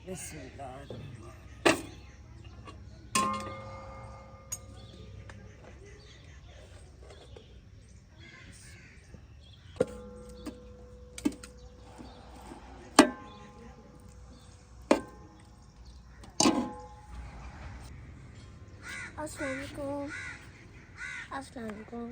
बिस्मिल्लाह। अस्सलाम वालेकुम। अस्सलाम वालेकुम।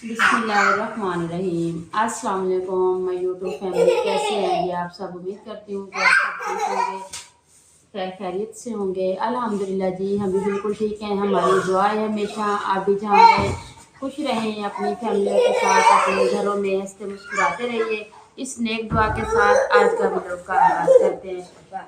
बिस्मिल्लाहिर्रहमानिर्रहीम। अस्सलाम वालेकुम माय यूट्यूब फैमिली, कैसे हैं जी आप सब? उम्मीद करती हूँ कि आप सब ठीक होंगे, खैर खैरियत से होंगे। अल्हम्दुलिल्लाह जी, हम भी बिल्कुल ठीक हैं। हमारी दुआ है हमेशा आप भी जहाँ रहें खुश रहें, अपनी फैमिली के साथ अपने घरों में हंसते मुस्कुराते रहिए। इस नेक दुआ के साथ आज का वीडियो का आगाज़ करते हैं।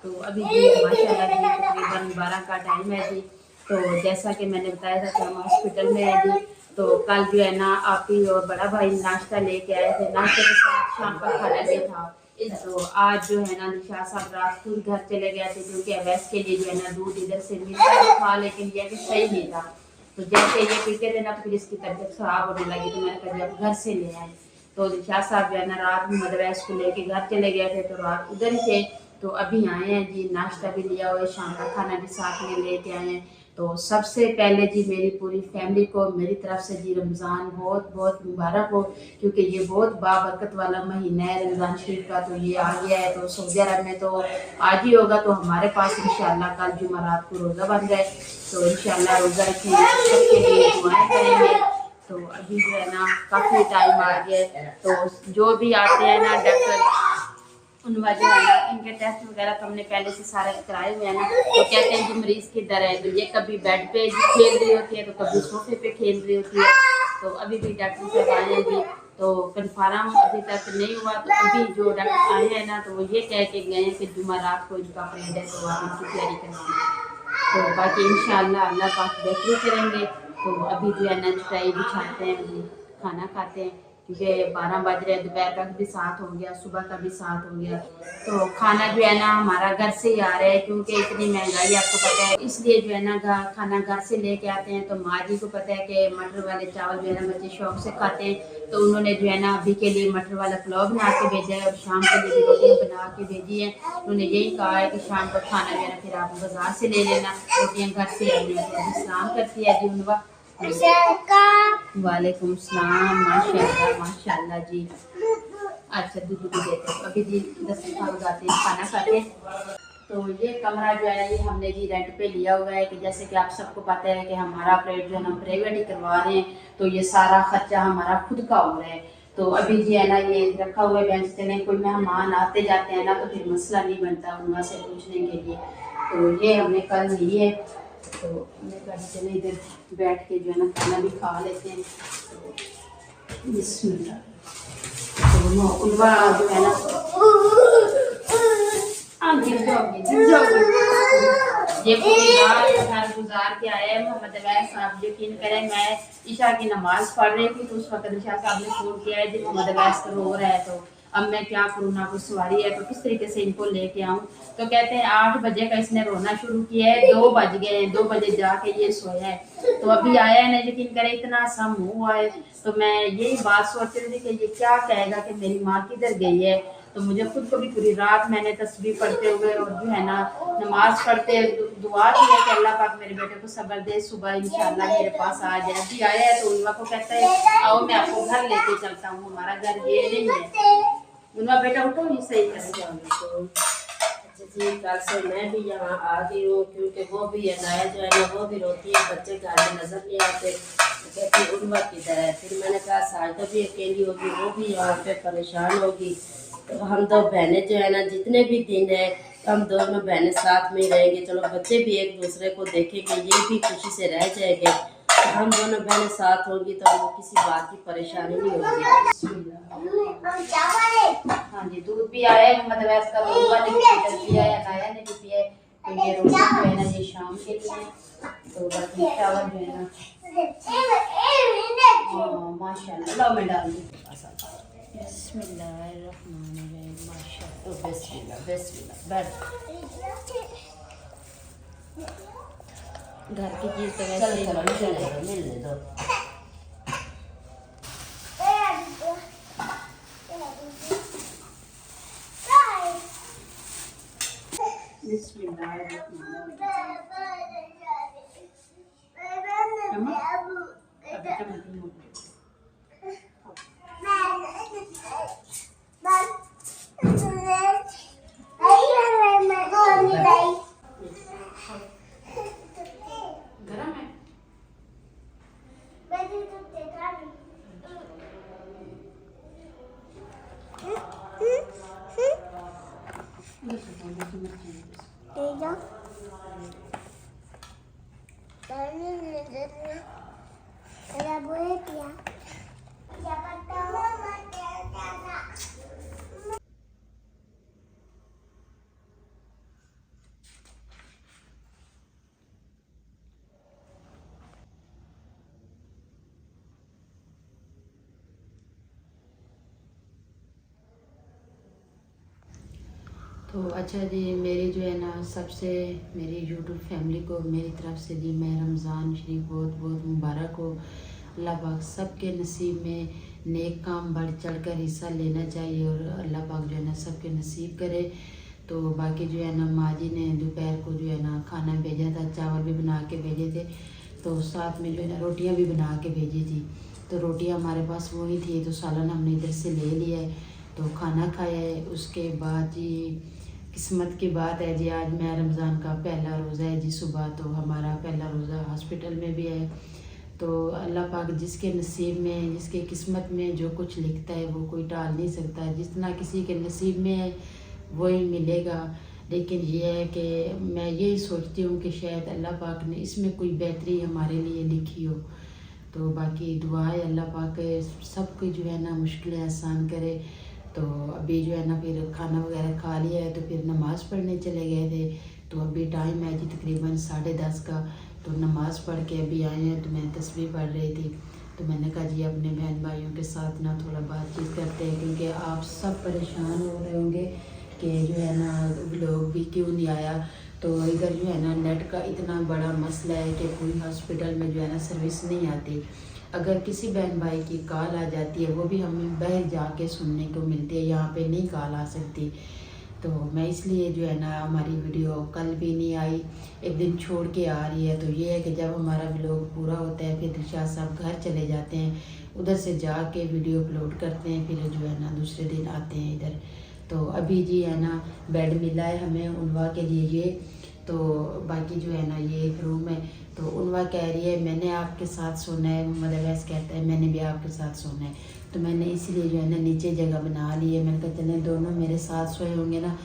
तो अभी जी माशाल्लाह जी तकरीबन 12 का टाइम है जी। तो जैसा कि मैंने बताया था कि हम हॉस्पिटल में हैं जी। तो कल जो है ना आप ही और बड़ा भाई नाश्ता लेके आए थे, नाश्ते के साथ शाम का खाना भी था। तो आज जो है ना निशा साहब रात को घर चले गए थे क्योंकि अवैस के लिए जो है ना दूध इधर से मिलता था, लेकिन ये भी सही नहीं था। तो जैसे ये पीते थे ना तो फिर इसकी तबीयत खराब होने लगी, तो मैंने कहा जब घर से ले आए। तो निशा साहब जो है ना रात में अवैस को लेके घर चले गए थे, तो रात उधर ही थे। तो अभी आए हैं जी, नाश्ता भी लिया हुआ है, शाम का खाना भी साथ में लेके आए हैं। तो सबसे पहले जी मेरी पूरी फैमिली को मेरी तरफ से जी रमज़ान बहुत बहुत मुबारक हो, क्योंकि ये बहुत बाबरकत वाला महीना है रमज़ान शरीफ का। तो ये आ गया है, तो सऊदी अरब में तो आज ही होगा, तो हमारे पास इंशाल्लाह कल जुमेरात को रोज़ा बन जाए, तो इंशाल्लाह रोज़ा रखेंगे, सबके लिए दुआएं करेंगे। तो अभी जो है ना काफ़ी टाइम आ गया है, तो जो भी आते हैं ना डॉक्टर उन वजह है ना इनके टेस्ट वगैरह तो हमने पहले से सारे कराए हुए हैं ना। तो कहते हैं कि मरीज की डर है, तो ये कभी बेड पे खेल रही होती है, तो कभी सोफे पे खेल रही होती है। तो अभी भी डॉक्टर साहब आए हैं जी, तो कन्फर्म अभी तक नहीं हुआ। तो अभी जो डॉक्टर आए हैं ना तो वो ये कह के गए हैं कि जुमेरात को इनका अपने डेथ हुआ, इनकी तैयारी करवाएंगे। तो बाकी इंशाल्लाह अल्लाह पाक बेहतरी करेंगे। तो अभी जो है ना चटाई बिछाते हैं जी, खाना खाते हैं, क्योंकि 12 बज रहे, दोपहर का भी साथ हो गया, सुबह का भी साथ हो गया। तो खाना जो है ना हमारा घर से ही आ रहा है, क्योंकि इतनी महंगाई आपको पता है, इसलिए जो है ना खाना घर से लेके आते हैं। तो माँ जी को पता है कि मटर वाले चावल जो है ना बच्चे शौक से खाते हैं, तो उन्होंने जो है ना अभी के लिए मटर वाला पुलाव बना के भेजा है और शाम के लिए भी रोटियाँ बना के भेजी है। उन्होंने यही कहा है कि शाम को खाना जो है ना फिर आप बाजार से ले लेना, रोटियाँ घर से आनी है। तो सलाम करती है जी उनवा। वालेकुम सलाम। माशाल्लाह माशाल्लाह जी। अच्छा दूध भी देते हैं। अभी जी 10 खाना खाते हैं, खाना खाते हैं। तो ये कमरा जो है ये हमने जी रेंट पे लिया हुआ है कि जैसे कि आप सबको पता है कि हमारा ऑपरेट जो है ना प्राइवेट ही करवा रहे हैं, तो ये सारा खर्चा हमारा खुद का हो रहा है। तो अभी जी है ना ये रखा हुआ है बेंच चले, कोई मेहमान आते जाते हैं ना तो फिर मसला नहीं बनता उनमें से पूछने के लिए। तो ये हमने कल ली है, तो हमने कहा चले इधर बैठ के जो है ना खाना भी खा लेते हैं। तो बिस्मिल्लाह, तो उलवा जो है ना गिर जाओगे। ये पूरी रात घर गुजार के आए हैं मोहम्मद अवैस साहब। यकीन करें मैं ईशा की नमाज पढ़ रही थी तो उस वक्त ईशा साहब ने फोन किया है जी मोहम्मद अवैस तो रो रहा है, तो अब मैं क्या करूँ, ना कोई सवारी है तो किस तरीके से इनको लेके आऊँ। तो कहते हैं 8 बजे का इसने रोना शुरू किया है, 2 बज गए हैं, 2 बजे जाके ये सोया है। तो अभी आया है ना, यकीन करें इतना सा मुँह हुआ है। तो मैं यही बात सोच रही थी कि ये क्या कहेगा कि मेरी माँ किधर गई है। तो मुझे खुद को भी पूरी रात मैंने तस्बीह पढ़ते हुए और जो है ना नमाज पढ़ते दुआ की है कि अल्लाह पाक मेरे बेटे को सब्र दे, सुबह इंशाल्लाह मेरे पास आ जाए। अभी आया है तो उनवा को कहता है आओ मैं आपको घर लेके चलता हूँ, हमारा घर ये नहीं है। उनवा बेटा उठो, ये सही कर। जी कल से मैं भी यहाँ आ गई हूँ क्योंकि वो भी अनाया जो है ना वो भी रोती है, बच्चे घर में नजर नहीं आते, कहती उर्वा किधर है। फिर मैंने कहा साजदा भी अकेली होगी, वो भी यहाँ पे परेशान होगी, तो हम 2 बहनें जो है ना जितने भी दिन है हम दोनों बहनें साथ में रहेंगे। चलो बच्चे भी एक दूसरे को देखेंगे, ये भी खुशी से रह जाएंगे। तो हम दोनों बहनें साथ होंगी तो हमको किसी बात की परेशानी नहीं होगी। हाँ जी, दूध भी आया है मोहम्मद अवैस का, दूध वाले भी पीटर पिया है, अनाया ने भी पिया है। तो ये रोटी जो है ना ये शाम के लिए, तो बाकी चावल जो है ना माशाल्लाह लो मैं डाल दूँ। बिस्मिल्लाहिर्रहमानिर्रहीम, माशाल्लाह बिस्मिल्लाह बिस्मिल्लाह बैठ। घर की चीज़ तो चलो वैसे चलो मिलने दो। तो अच्छा जी, मेरी जो है ना सबसे मेरी यूट्यूब फैमिली को मेरी तरफ से जी मैं रमज़ान शरीफ बहुत बहुत मुबारक हो। अल्लाह पाक सबके नसीब में नेक काम बढ़ चढ़ कर हिस्सा लेना चाहिए और अल्लाह पाक जो है ना सबके नसीब करे। तो बाकी जो है ना माँ जी ने दोपहर को जो है ना खाना भेजा था, चावल भी बना के भेजे थे, तो साथ में जो है ना रोटियाँ भी बना के भेजी थी। तो रोटियाँ हमारे पास वही थी, तो सालन हमने इधर से ले लिया है, तो खाना खाया है। उसके बाद जी किस्मत की बात है जी, आज मैं रमज़ान का पहला रोज़ा है जी सुबह, तो हमारा पहला रोज़ा हॉस्पिटल में भी है। तो अल्लाह पाक जिसके नसीब में जिसके किस्मत में जो कुछ लिखता है वो कोई टाल नहीं सकता। जितना किसी के नसीब में है वही मिलेगा। लेकिन ये है कि मैं यही सोचती हूँ कि शायद अल्लाह पाक ने इसमें कोई बेहतरी हमारे लिए लिखी हो। तो बाकी दुआ है अल्लाह पाक सबको जो है ना मुश्किलें आसान करे। तो अभी जो है ना फिर खाना वगैरह खा लिया है, तो फिर नमाज़ पढ़ने चले गए थे। तो अभी टाइम है जी तकरीबन 10:30 का, तो नमाज़ पढ़ के अभी आए हैं। तो मैं तस्बीह पढ़ रही थी, तो मैंने कहा जी अपने बहन भाइयों के साथ ना थोड़ा बातचीत करते हैं, क्योंकि आप सब परेशान हो रहे होंगे कि जो है ना लोग भी क्यों नहीं आया। तो इधर जो है ना नेट का इतना बड़ा मसला है कि कोई हॉस्पिटल में जो है ना सर्विस नहीं आती। अगर किसी बहन भाई की कॉल आ जाती है वो भी हमें बाहर जाके सुनने को मिलती है, यहाँ पे नहीं कॉल आ सकती। तो मैं इसलिए जो है ना हमारी वीडियो कल भी नहीं आई, एक दिन छोड़ के आ रही है। तो ये है कि जब हमारा व्लॉग पूरा होता है फिर दिलशाद साहब घर चले जाते हैं, उधर से जाके वीडियो अपलोड करते हैं, फिर जो है ना दूसरे दिन आते हैं इधर। तो अभी जी है ना बेड मिला है हमें उनवा के लिए ये, तो बाकी जो है ना ये एक रूम है। तो उनवा कह रही है मैंने आपके साथ सोना है, मोहम्मद अवैस कहता है मैंने भी आपके साथ सोना है। तो मैंने इसीलिए जो है ना नीचे जगह बना ली है। मैंने कहा चलें दोनों मेरे साथ सोए होंगे ना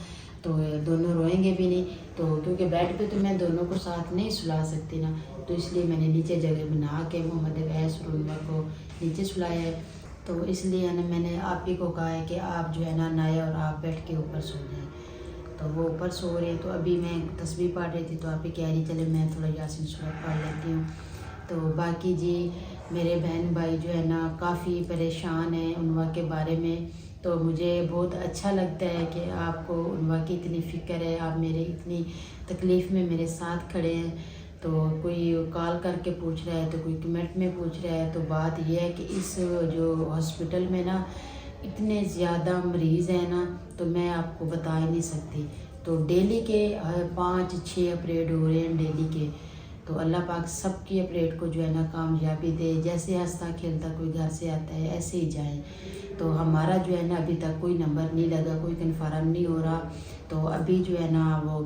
तो दोनों रोएंगे भी नहीं, तो क्योंकि बेड पे तो मैं दोनों को साथ नहीं सुला सकती ना, तो इसलिए मैंने नीचे जगह बना के मोहम्मद अवैस और उनवा को नीचे सुलाया है। तो इसलिए है ना मैंने आप ही को कहा है कि आप जो है ना नाया और आप बेड के ऊपर सो जाएँ। तो वो ऊपर सो रहे हैं। तो अभी मैं तस्बीह पढ़ रही थी तो आप ही कह रही चले मैं थोड़ा यासीन सूरत पढ़ लेती हूँ। तो बाकी जी मेरे बहन भाई जो है ना काफ़ी परेशान हैं उनवा के बारे में। तो मुझे बहुत अच्छा लगता है कि आपको उनवा की इतनी फ़िक्र है, आप मेरे इतनी तकलीफ़ में मेरे साथ खड़े हैं। तो कोई कॉल करके पूछ रहा है तो कोई कमेंट में पूछ रहा है। तो बात यह है कि इस जो हॉस्पिटल में ना इतने ज़्यादा मरीज़ हैं ना, तो मैं आपको बता ही नहीं सकती। तो डेली के 5-6 ऑपरेट हो रहे हैं डेली के। तो अल्लाह पाक सबकी ऑपरेट को जो है ना कामयाबी दे। जैसे हंसता खेलता कोई घर से आता है ऐसे ही जाए। तो हमारा जो है ना अभी तक कोई नंबर नहीं लगा, कोई कन्फर्म नहीं हो रहा। तो अभी जो है ना वो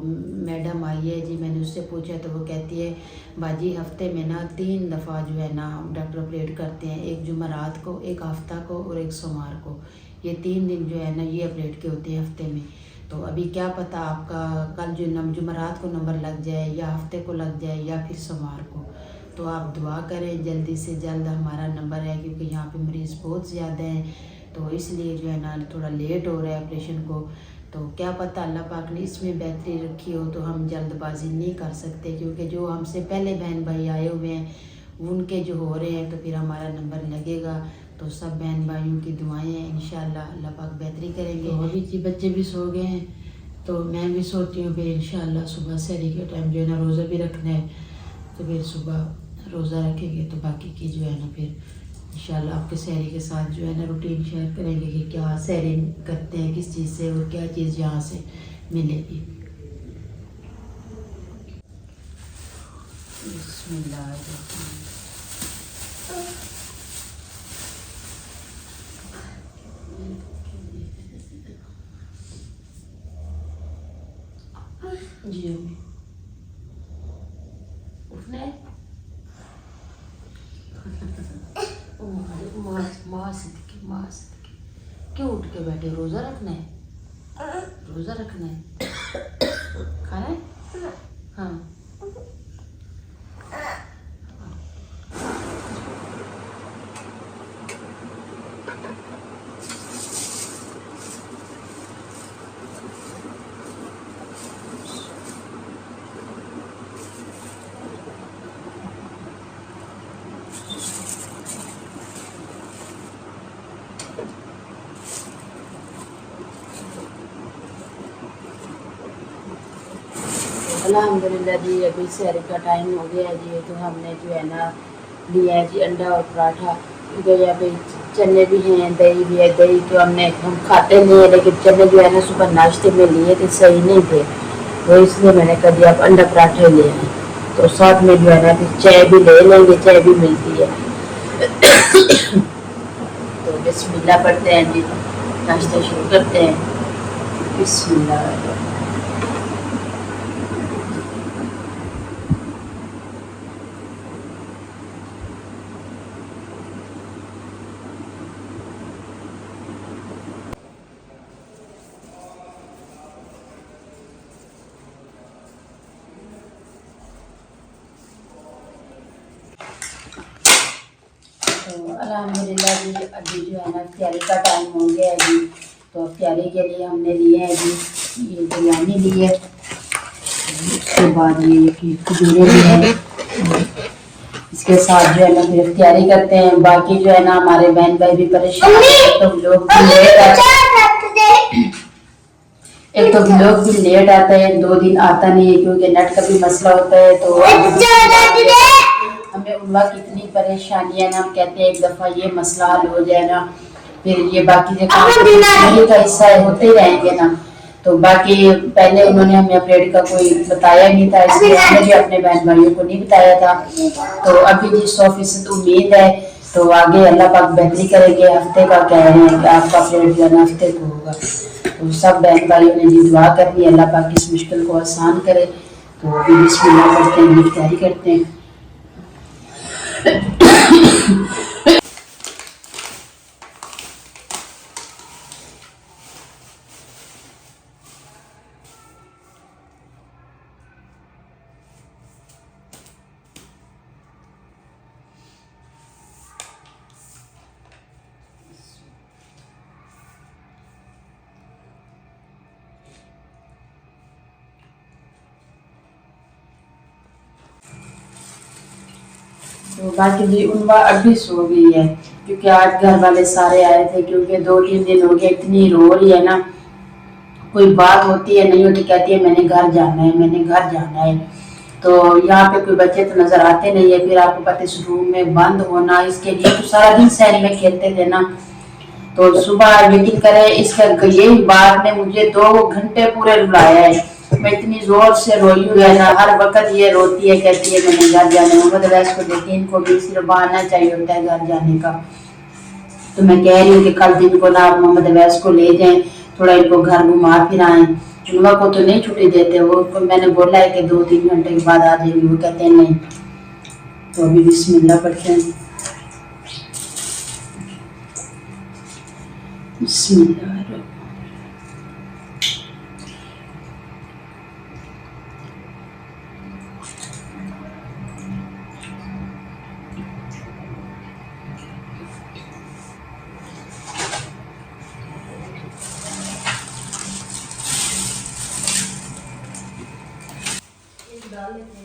मैडम आई है जी, मैंने उससे पूछा तो वो कहती है बाजी हफ्ते में ना 3 दफ़ा जो है ना डॉक्टर ऑपरेट करते हैं, एक जुमेरात को, एक हफ्ता को और एक सोमवार को। ये 3 दिन जो है ना ये ऑपरेट के होते हैं हफ्ते में। तो अभी क्या पता आपका कल जो जुमेरात को नंबर लग जाए या हफ्ते को लग जाए या फिर सोमवार को। तो आप दुआ करें जल्दी से जल्द हमारा नंबर है, क्योंकि यहाँ पे मरीज़ बहुत ज़्यादा हैं। तो इसलिए जो है ना थोड़ा लेट हो रहा है ऑपरेशन को। तो क्या पता अल्लाह पाक ने इसमें बेहतरी रखी हो, तो हम जल्दबाजी नहीं कर सकते, क्योंकि जो हमसे पहले बहन भाई आए हुए हैं उनके जो हो रहे हैं तो फिर हमारा नंबर लगेगा। तो सब बहन भाइयों की दुआएं हैं, इंशाल्लाह अल्लाह पाक बेहतरी करेंगे। तो अभी जी बच्चे भी सो गए हैं तो मैं भी सोती हूँ। फिर इंशाल्लाह सुबह सहरी के टाइम जो है ना रोज़ा भी रखना है, तो फिर सुबह रोज़ा रखेंगे। तो बाकी की जो है ना फिर इंशाल्लाह आपके सहरी के साथ जो है ना रूटीन शेयर करेंगे कि क्या सहरी करते हैं किस चीज़ से और क्या चीज़ यहाँ से मिलेगी। बिस्मिल्लाह। जी अम्मी उठना है। माँ सिद्दीकी क्यों उठ के बैठे? रोज़ा रखना है, रोज़ा रखना है, खाना है। हाँ अल्हम्दुलिल्लाह जी अभी सहर का टाइम हो गया है जी। तो हमने जो है ना लिया है जी अंडा और पराठा, क्योंकि यहाँ पे चने भी हैं, दही भी है। दही तो हम खाते नहीं है, लेकिन चने जो है ना सुबह नाश्ते में लिए थे सही नहीं थे, तो इसलिए मैंने कहा जी आप अंडा पराठा ले आए। तो साथ में जो है ना फिर चाय भी ले लेंगे, चाय भी मिलती है। तो बिस्मिल्लाह पढ़ते हैं जी, नाश्ता शुरू करते हैं। बिस्मिल्लाह। तो अल्हम्दुलिल्लाह जी अभी जो है ना तैयारी का टाइम हो गया है जी। तो तैयारी के लिए हमने लिए हैं जी ये बिरयानी ली है, उसके बाद ये खजूरें भी हैं। इसके साथ जो है ना फिर तैयारी करते हैं। बाकी जो है ना हमारे बहन भाई भी परेशान हैं, तो लोग भी लेट एक तो लोग भी लेट आता है, 2 दिन आता नहीं है क्योंकि नेट का भी मसला होता है। तो हमें उनवा कितनी परेशानियां ना, हम कहते हैं एक दफ़ा ये मसला हल हो जाए ना, फिर ये बाकी जो काम का हिस्सा होते ही रहेंगे ना। तो बाकी पहले उन्होंने हमें ऑपरेट का कोई बताया नहीं था, इसलिए हमने भी अपने बहन भाइयों को नहीं बताया था। तो अभी जी 100% उम्मीद है, तो आगे अल्लाह पाक बेहतरी करेंगे। हफ्ते का कह रहे हैं कि आपका ऑपरेट जो है ना हफ्ते को होगा। तो सब बहन भाइयों ने जी दुआ करनी है, अल्लाह पाक इस मुश्किल को आसान करे। तो अभी बिस्मिल्लाह करते हैं, इफ्तारी करते हैं। तो बाकी जी उनवा अभी सो गई है, क्योंकि आज घर वाले सारे आए थे, क्योंकि 2-3 दिन हो गए इतनी रो रही है ना, कोई बात होती है नहीं होती, कहती है मैंने घर जाना है, मैंने घर जाना है। तो यहाँ पे कोई बच्चे तो नजर आते नहीं है, फिर आपको पता है इस रूम में बंद होना, इसके लिए तो सारा दिन सहर में खेलते थे ना। तो सुबह यकीन करें इसका यही बात ने मुझे 2 घंटे पूरे रुलाया है। मैं इतनी जोर से रोई हुई है ना, हर वक्त ये रोती है, कहती है मैंने घर जाना है। मोहम्मद अवैस को देखिए, इनको भी सिर्फ बहाना चाहिए होता है घर जाने का। तो मैं कह रही हूँ कि कल दिन को ना आप मोहम्मद अवैस को ले जाएं, थोड़ा इनको घर घुमा फिराएं। जुम्मा को तो नहीं छुट्टी देते वो, तो मैंने बोला है कि 2-3 घंटे के बाद आ जाएंगे, वो कहते हैं नहीं। तो अभी बिस्मिल्लाह पढ़ते हैं। बिस्मिल्लाह। डाल लेते हैं।